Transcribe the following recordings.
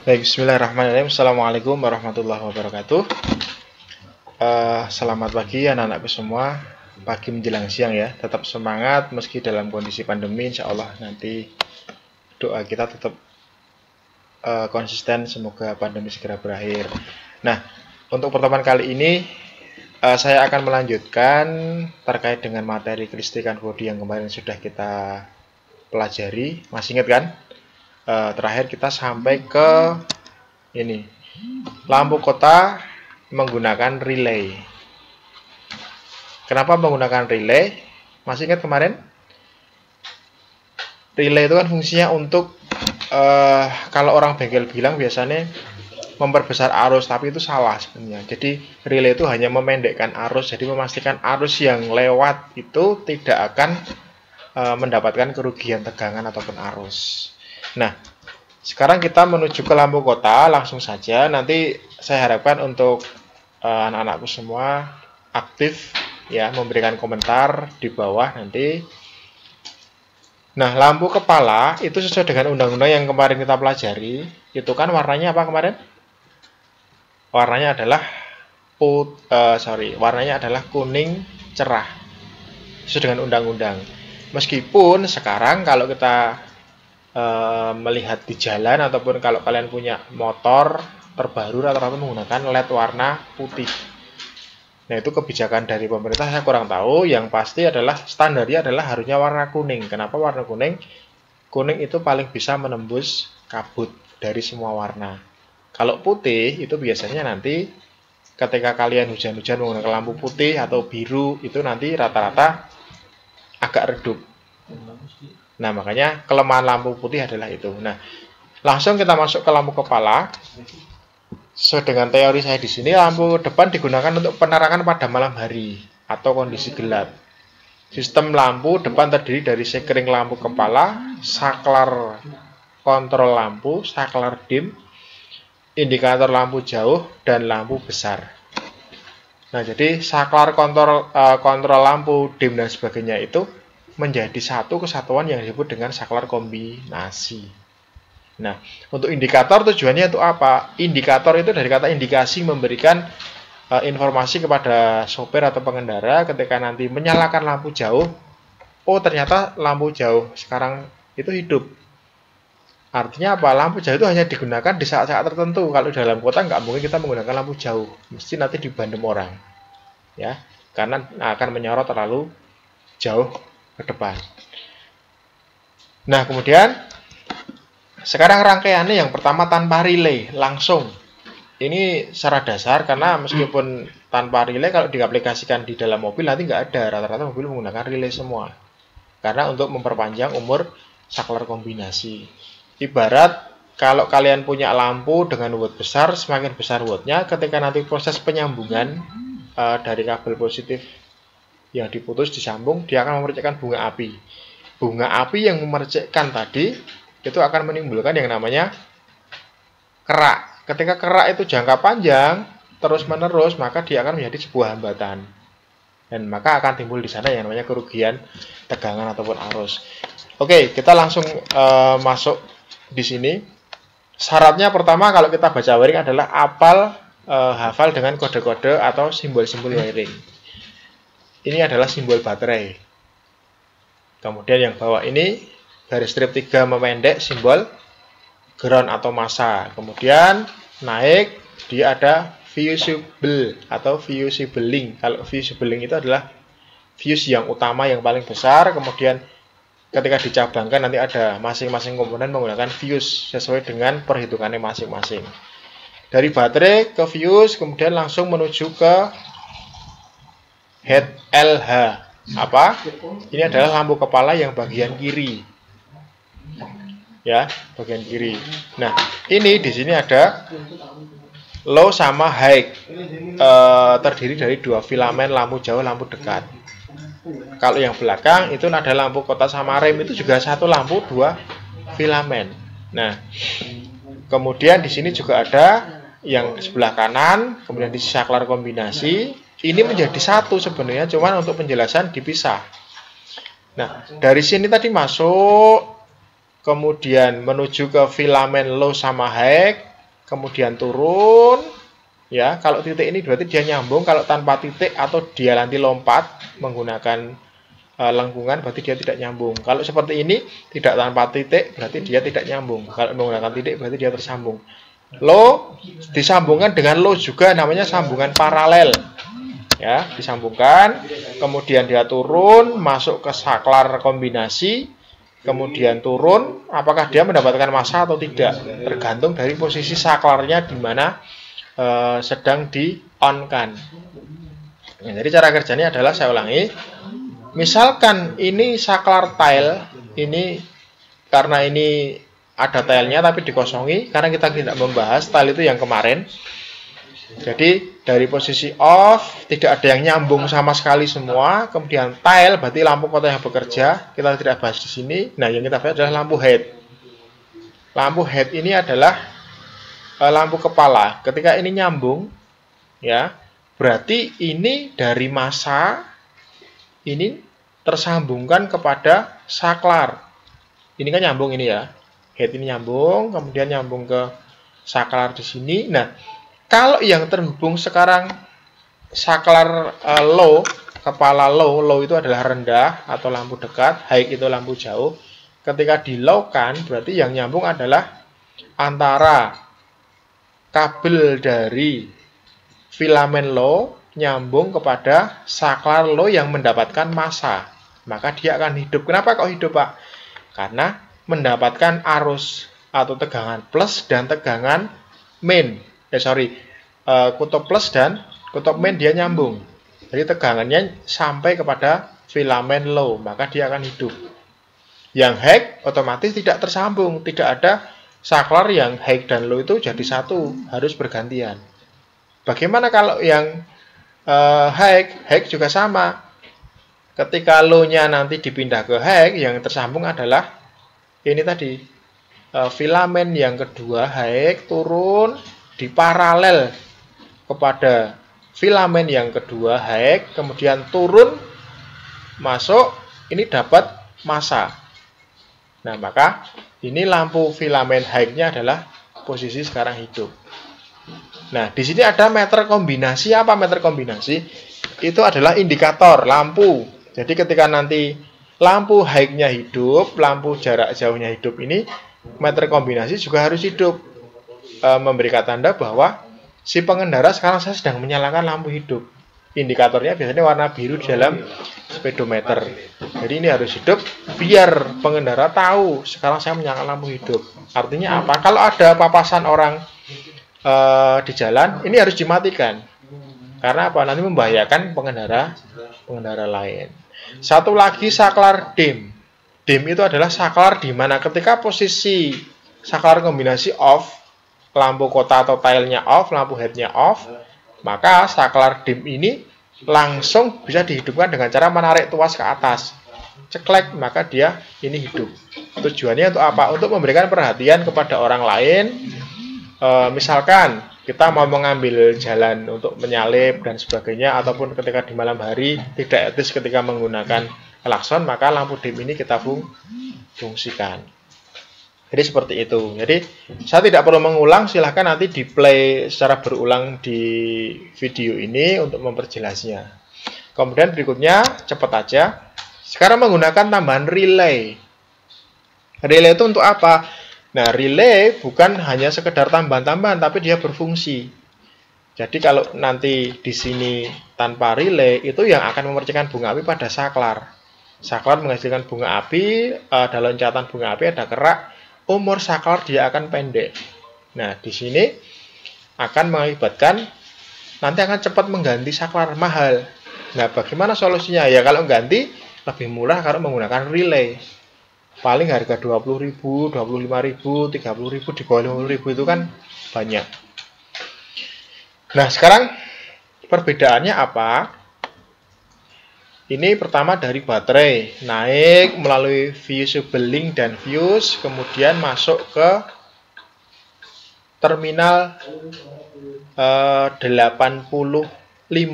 Baik, bismillahirrahmanirrahim. Assalamualaikum warahmatullahi wabarakatuh. Selamat pagi anak-anakku semua. Pagi menjelang siang ya. Tetap semangat meski dalam kondisi pandemi. Insya Allah nanti doa kita tetap konsisten. Semoga pandemi segera berakhir. Nah, untuk pertemuan kali ini saya akan melanjutkan terkait dengan materi kelistrikan bodi yang kemarin sudah kita pelajari. Masih ingat kan? Terakhir kita sampai ke ini, lampu kota menggunakan relay. Kenapa menggunakan relay? Masih ingat kemarin? Relay itu kan fungsinya untuk kalau orang bengkel bilang biasanya memperbesar arus, tapi itu salah sebenarnya. Jadi relay itu hanya memendekkan arus, jadi memastikan arus yang lewat itu tidak akan mendapatkan kerugian tegangan ataupun arus. Nah, sekarang kita menuju ke lampu kota langsung saja. Nanti saya harapkan untuk anak-anakku semua aktif ya, memberikan komentar di bawah nanti. Nah, lampu kepala itu sesuai dengan undang-undang yang kemarin kita pelajari. Itu kan warnanya apa kemarin? Warnanya adalah warnanya adalah kuning cerah. Sesuai dengan undang-undang. Meskipun sekarang kalau kita melihat di jalan ataupun kalau kalian punya motor terbaru rata-rata menggunakan LED warna putih. Nah, itu kebijakan dari pemerintah saya kurang tahu. Yang pasti adalah standarnya adalah harusnya warna kuning. Kenapa warna kuning? Kuning itu paling bisa menembus kabut dari semua warna. Kalau putih itu biasanya nanti ketika kalian hujan-hujan menggunakan lampu putih atau biru itu nanti rata-rata agak redup. Nah, makanya kelemahan lampu putih adalah itu. Nah, langsung kita masuk ke lampu kepala. Sesuai dengan teori saya di sini, lampu depan digunakan untuk penerangan pada malam hari atau kondisi gelap. Sistem lampu depan terdiri dari sekring lampu kepala, saklar kontrol lampu, saklar dim, indikator lampu jauh, dan lampu besar. Nah, jadi saklar kontrol lampu dim dan sebagainya itu menjadi satu kesatuan yang disebut dengan saklar kombinasi. Nah, untuk indikator tujuannya itu apa? Indikator itu dari kata indikasi, memberikan informasi kepada sopir atau pengendara ketika nanti menyalakan lampu jauh. Oh, ternyata lampu jauh sekarang itu hidup. Artinya apa? Lampu jauh itu hanya digunakan di saat-saat tertentu. Kalau di dalam kota nggak mungkin kita menggunakan lampu jauh. Mesti nanti dibandem orang. Ya, karena akan menyorot terlalu jauh ke depan. Nah, kemudian sekarang rangkaiannya yang pertama tanpa relay, langsung. Ini secara dasar karena meskipun tanpa relay kalau diaplikasikan di dalam mobil nanti nggak ada, rata-rata mobil menggunakan relay semua. Karena untuk memperpanjang umur saklar kombinasi. Ibarat kalau kalian punya lampu dengan watt besar, semakin besar wattnya, ketika nanti proses penyambungan dari kabel positif yang diputus disambung, dia akan memercikkan bunga api. Bunga api yang memercikkan tadi itu akan menimbulkan yang namanya kerak. Ketika kerak itu jangka panjang terus menerus, maka dia akan menjadi sebuah hambatan. Dan maka akan timbul di sana yang namanya kerugian tegangan ataupun arus. Oke, kita langsung masuk di sini. Syaratnya pertama kalau kita baca wiring adalah hafal dengan kode-kode atau simbol-simbol wiring. Ini adalah simbol baterai. Kemudian yang bawah ini garis strip 3 memendek simbol ground atau massa. Kemudian naik dia ada fusible atau fusible link. Kalau fusible link itu adalah fuse yang utama yang paling besar. Kemudian ketika dicabangkan nanti ada masing-masing komponen menggunakan fuse sesuai dengan perhitungannya masing-masing. Dari baterai ke fuse kemudian langsung menuju ke head LH. Apa? Ini adalah lampu kepala yang bagian kiri. Ya, bagian kiri. Nah, ini di sini ada low sama high. Terdiri dari dua filamen lampu jauh, lampu dekat. Kalau yang belakang itu ada lampu kota sama rem, itu juga satu lampu, dua filamen. Nah, kemudian di sini juga ada yang sebelah kanan, kemudian di saklar kombinasi. Ini menjadi satu sebenarnya, cuman untuk penjelasan dipisah. Nah, dari sini tadi masuk, kemudian menuju ke filamen low sama high, kemudian turun. Ya, kalau titik ini berarti dia nyambung, kalau tanpa titik atau dia nanti lompat menggunakan lengkungan berarti dia tidak nyambung. Kalau seperti ini tidak tanpa titik berarti dia tidak nyambung. Kalau menggunakan titik berarti dia tersambung. Low disambungkan dengan low juga, namanya sambungan paralel. Ya, disambungkan, kemudian dia turun masuk ke saklar kombinasi, kemudian turun, apakah dia mendapatkan massa atau tidak, tergantung dari posisi saklarnya di mana sedang di-on-kan. Nah, jadi cara kerjanya adalah, saya ulangi, misalkan ini saklar tile, ini karena ini ada tile-nya tapi dikosongi, karena kita tidak membahas tile itu yang kemarin. Jadi dari posisi off, tidak ada yang nyambung sama sekali semua, kemudian tile berarti lampu kota yang bekerja, kita tidak bahas di sini. Nah, yang kita bahas adalah lampu head. Lampu head ini adalah lampu kepala. Ketika ini nyambung, ya, berarti ini dari massa ini tersambungkan kepada saklar. Ini kan nyambung ini ya. Head ini nyambung, kemudian nyambung ke saklar di sini. Nah, kalau yang terhubung sekarang saklar low, kepala low, low itu adalah rendah atau lampu dekat, high itu lampu jauh. Ketika di low kan, berarti yang nyambung adalah antara kabel dari filamen low nyambung kepada saklar low yang mendapatkan massa. Maka dia akan hidup. Kenapa kok hidup, Pak? Karena mendapatkan arus atau tegangan plus dan tegangan main. Kutub plus dan kutub main dia nyambung. Jadi tegangannya sampai kepada filamen low, maka dia akan hidup. Yang high otomatis tidak tersambung, tidak ada saklar yang high dan low itu jadi satu, harus bergantian. Bagaimana kalau yang high juga sama. Ketika low-nya nanti dipindah ke high, yang tersambung adalah ini tadi, filamen yang kedua high turun di paralel kepada filamen yang kedua high, kemudian turun masuk, ini dapat massa. Nah, maka ini lampu filamen high-nya adalah posisi sekarang hidup. Nah, di sini ada meter kombinasi. Apa meter kombinasi? Itu adalah indikator lampu. Jadi ketika nanti lampu high-nya hidup, lampu jarak jauhnya hidup, ini meter kombinasi juga harus hidup. Memberikan tanda bahwa si pengendara sekarang saya sedang menyalakan lampu hidup. Indikatornya biasanya warna biru di dalam speedometer. Jadi ini harus hidup biar pengendara tahu sekarang saya menyalakan lampu hidup. Artinya apa? Kalau ada papasan orang di jalan, ini harus dimatikan. Karena apa? Nanti membahayakan pengendara lain. Satu lagi saklar dim. Dim itu adalah saklar di mana ketika posisi saklar kombinasi off, lampu kota atau tile-nya off, lampu head-nya off, maka saklar dim ini langsung bisa dihidupkan dengan cara menarik tuas ke atas. Ceklek, maka dia ini hidup. Tujuannya untuk apa? Untuk memberikan perhatian kepada orang lain. Misalkan kita mau mengambil jalan untuk menyalip dan sebagainya, ataupun ketika di malam hari tidak etis ketika menggunakan klakson, maka lampu dim ini kita fungsikan. Jadi seperti itu. Jadi saya tidak perlu mengulang, silahkan nanti di play secara berulang di video ini untuk memperjelasnya. Kemudian berikutnya cepat aja. Sekarang menggunakan tambahan relay. Relay itu untuk apa? Nah, relay bukan hanya sekedar tambahan-tambahan, tapi dia berfungsi. Jadi kalau nanti di sini tanpa relay, itu yang akan memercikan bunga api pada saklar. Saklar menghasilkan bunga api, ada loncatan bunga api, ada kerak. Umur saklar dia akan pendek. Nah, di sini akan mengakibatkan nanti akan cepat mengganti saklar mahal. Nah, bagaimana solusinya? Ya, kalau ganti lebih murah kalau menggunakan relay. Paling harga 20.000, 25.000, 30.000, di bawah 50.000 itu kan banyak. Nah, sekarang perbedaannya apa? Ini pertama dari baterai, naik melalui fusible link dan fuse, kemudian masuk ke terminal 85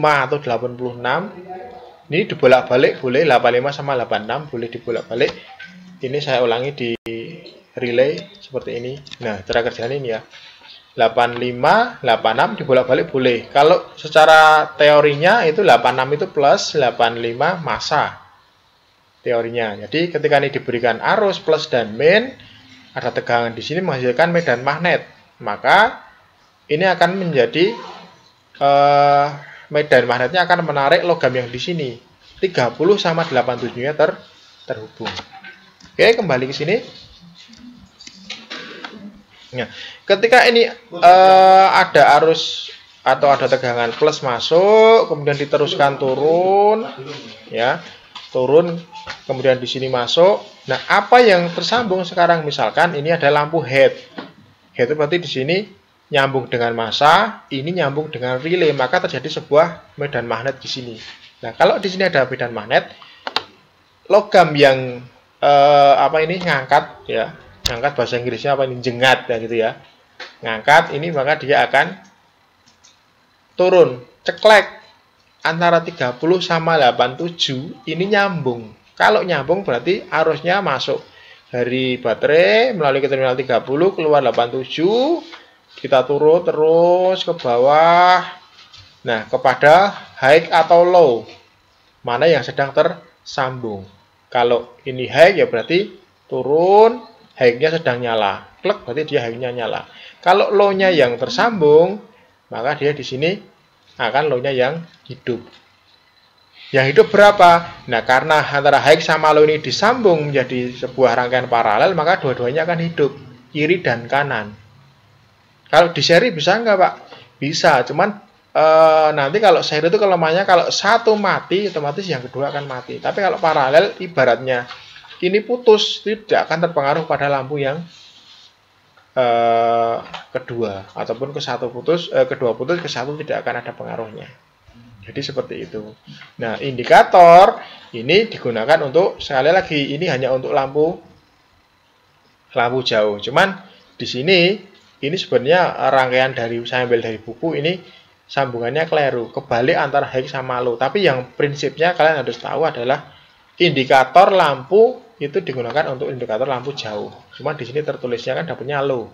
atau 86. Ini dibolak-balik, boleh 85 sama 86, boleh dibolak-balik. Ini saya ulangi di relay seperti ini. Nah, cara kerjanya ini ya. 85, 86 dibolak-balik boleh. Kalau secara teorinya itu 86 itu plus 85 massa. Teorinya. Jadi ketika ini diberikan arus plus dan min, ada tegangan di sini menghasilkan medan magnet. Maka ini akan menjadi medan magnetnya akan menarik logam yang di sini. 30 sama 87-nya terhubung. Oke, kembali ke sini. Nah, ketika ini ada arus atau ada tegangan plus masuk, kemudian diteruskan turun, ya, turun, kemudian di sini masuk. Nah, apa yang tersambung sekarang? Misalkan ini ada lampu head. Head itu berarti di sini nyambung dengan massa, ini nyambung dengan relay, maka terjadi sebuah medan magnet di sini. Nah, kalau di sini ada medan magnet, logam yang ngangkat, ya. Ngangkat bahasa Inggrisnya apa ini? Jengat, ya gitu ya. Ngangkat ini maka dia akan turun, ceklek antara 30 sama 87 ini nyambung. Kalau nyambung berarti arusnya masuk dari baterai melalui ke terminal 30 keluar 87, kita turun terus ke bawah. Nah, kepada high atau low, mana yang sedang tersambung. Kalau ini high ya berarti turun, high-nya sedang nyala. Klik berarti dia high-nya nyala. Kalau low-nya yang tersambung, maka dia di sini akan low-nya yang hidup. Yang hidup berapa? Nah, karena antara high sama low ini disambung menjadi sebuah rangkaian paralel, maka dua-duanya akan hidup, kiri dan kanan. Kalau di seri bisa nggak, Pak? Bisa, cuman nanti kalau seri itu kelemahannya kalau satu mati, otomatis yang kedua akan mati. Tapi kalau paralel, ibaratnya ini putus, tidak akan terpengaruh pada lampu yang kedua, ataupun kedua putus, ke satu tidak akan ada pengaruhnya. Jadi seperti itu. Nah, indikator ini digunakan untuk, sekali lagi, ini hanya untuk lampu jauh. Cuman di sini ini sebenarnya rangkaian dari, saya ambil dari buku, ini sambungannya keliru, kebalik antara high sama low. Tapi yang prinsipnya kalian harus tahu adalah indikator lampu itu digunakan untuk indikator lampu jauh. Cuma di sini tertulisnya kan dapatnya low.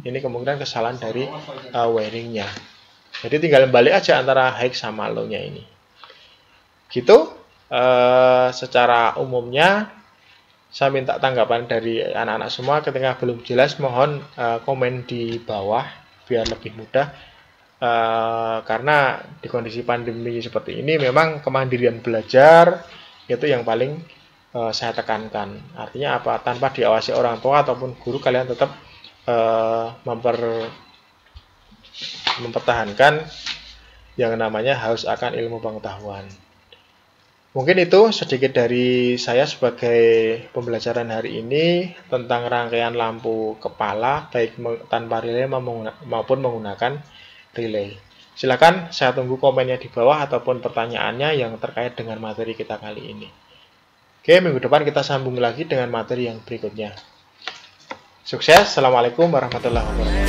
Ini kemungkinan kesalahan dari wiringnya. Jadi tinggal balik aja antara high sama low-nya ini. Gitu. Secara umumnya saya minta tanggapan dari anak-anak semua. Ketika belum jelas mohon komen di bawah biar lebih mudah. Karena di kondisi pandemi seperti ini memang kemandirian belajar itu yang paling saya tekankan. Artinya apa? Tanpa diawasi orang tua ataupun guru, kalian tetap mempertahankan yang namanya haus akan ilmu pengetahuan. Mungkin itu sedikit dari saya sebagai pembelajaran hari ini tentang rangkaian lampu kepala baik tanpa relay maupun menggunakan relay. Silakan saya tunggu komennya di bawah ataupun pertanyaannya yang terkait dengan materi kita kali ini. Oke, minggu depan kita sambung lagi dengan materi yang berikutnya. Sukses. Assalamualaikum warahmatullahi wabarakatuh.